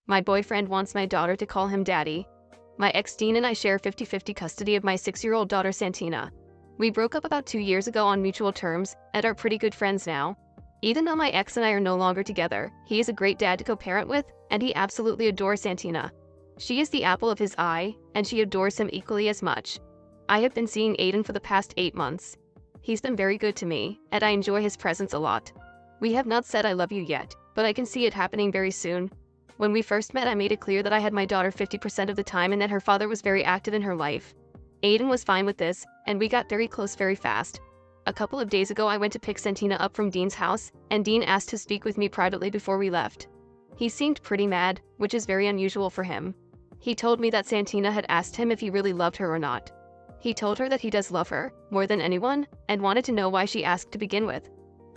My boyfriend wants my daughter to call him daddy. My ex Dean and I share 50-50 custody of my 6-year-old daughter Santina. We broke up about 2 years ago on mutual terms and are pretty good friends now. Even though my ex and I are no longer together, he is a great dad to co-parent with, and he absolutely adores Santina. She is the apple of his eye, and she adores him equally as much. I have been seeing Aiden for the past 8 months. He's been very good to me, and I enjoy his presence a lot. We have not said I love you yet, but I can see it happening very soon. When we first met, I made it clear that I had my daughter 50% of the time and that her father was very active in her life. Aiden was fine with this, and we got very close very fast. A couple of days ago, I went to pick Santina up from Dean's house, and Dean asked to speak with me privately before we left. He seemed pretty mad, which is very unusual for him. He told me that Santina had asked him if he really loved her or not. He told her that he does love her, more than anyone, and wanted to know why she asked to begin with.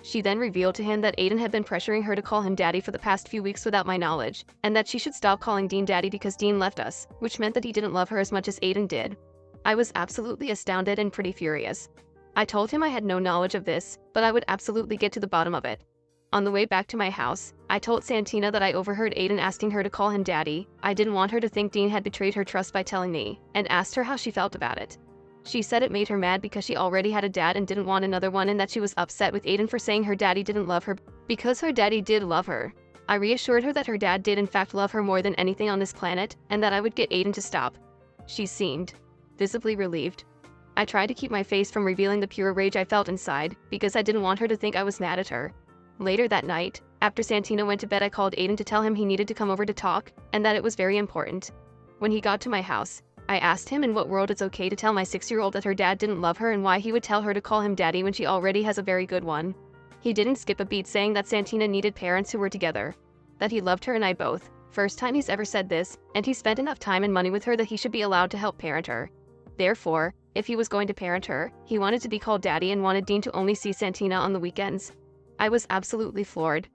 She then revealed to him that Aiden had been pressuring her to call him daddy for the past few weeks without my knowledge, and that she should stop calling Dean daddy because Dean left us, which meant that he didn't love her as much as Aiden did. I was absolutely astounded and pretty furious. I told him I had no knowledge of this, but I would absolutely get to the bottom of it. On the way back to my house, I told Santina that I overheard Aiden asking her to call him daddy. I didn't want her to think Dean had betrayed her trust by telling me, and asked her how she felt about it. She said it made her mad because she already had a dad and didn't want another one, and that she was upset with Aiden for saying her daddy didn't love her because her daddy did love her. I reassured her that her dad did in fact love her more than anything on this planet, and that I would get Aiden to stop. She seemed visibly relieved. I tried to keep my face from revealing the pure rage I felt inside, because I didn't want her to think I was mad at her. Later that night, after Santina went to bed, I called Aiden to tell him he needed to come over to talk, and that it was very important. When he got to my house, I asked him in what world it's okay to tell my 6-year-old that her dad didn't love her and why he would tell her to call him daddy when she already has a very good one. He didn't skip a beat, saying that Santina needed parents who were together, that he loved her and I both. First time he's ever said this, and he spent enough time and money with her that he should be allowed to help parent her. Therefore, if he was going to parent her, he wanted to be called daddy and wanted Dean to only see Santina on the weekends. I was absolutely floored.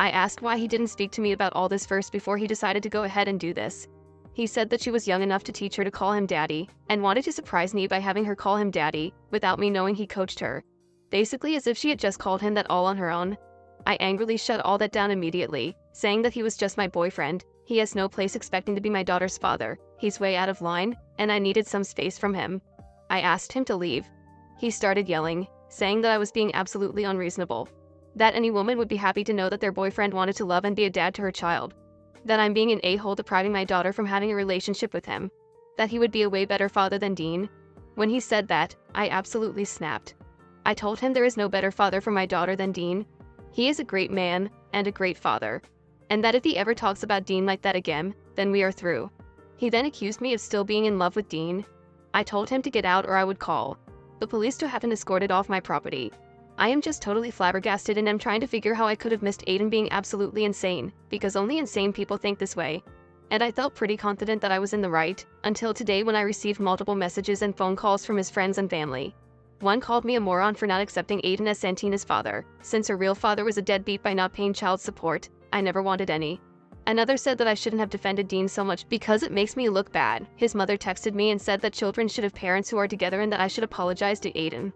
I asked why he didn't speak to me about all this first before he decided to go ahead and do this. He said that she was young enough to teach her to call him daddy, and wanted to surprise me by having her call him daddy, without me knowing he coached her. Basically as if she had just called him that all on her own. I angrily shut all that down immediately, saying that he was just my boyfriend. He has no place expecting to be my daughter's father. He's way out of line, and I needed some space from him. I asked him to leave. He started yelling, saying that I was being absolutely unreasonable. That any woman would be happy to know that their boyfriend wanted to love and be a dad to her child. That I'm being an a-hole depriving my daughter from having a relationship with him. That he would be a way better father than Dean. When he said that, I absolutely snapped. I told him there is no better father for my daughter than Dean. He is a great man, and a great father. And that if he ever talks about Dean like that again, then we are through. He then accused me of still being in love with Dean. I told him to get out or I would call the police to have him escorted off my property. I am just totally flabbergasted and am trying to figure how I could have missed Aiden being absolutely insane, because only insane people think this way. And I felt pretty confident that I was in the right, until today when I received multiple messages and phone calls from his friends and family. One called me a moron for not accepting Aiden as Santina's father, since her real father was a deadbeat by not paying child support. I never wanted any. Another said that I shouldn't have defended Dean so much because it makes me look bad. His mother texted me and said that children should have parents who are together and that I should apologize to Aiden.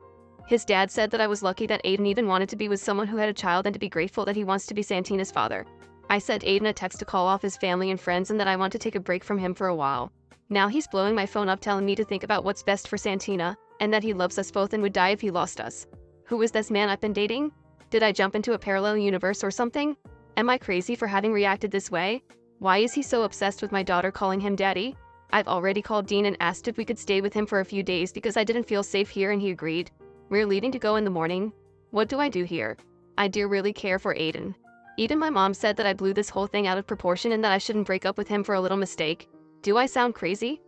His dad said that I was lucky that Aiden even wanted to be with someone who had a child and to be grateful that he wants to be Santina's father. I sent Aiden a text to call off his family and friends and that I want to take a break from him for a while. Now he's blowing my phone up telling me to think about what's best for Santina, and that he loves us both and would die if he lost us. Who is this man I've been dating? Did I jump into a parallel universe or something? Am I crazy for having reacted this way? Why is he so obsessed with my daughter calling him daddy? I've already called Dean and asked if we could stay with him for a few days because I didn't feel safe here and he agreed. We're leaving to go in the morning. What do I do here? I do really care for Aiden. Even my mom said that I blew this whole thing out of proportion and that I shouldn't break up with him for a little mistake. Do I sound crazy?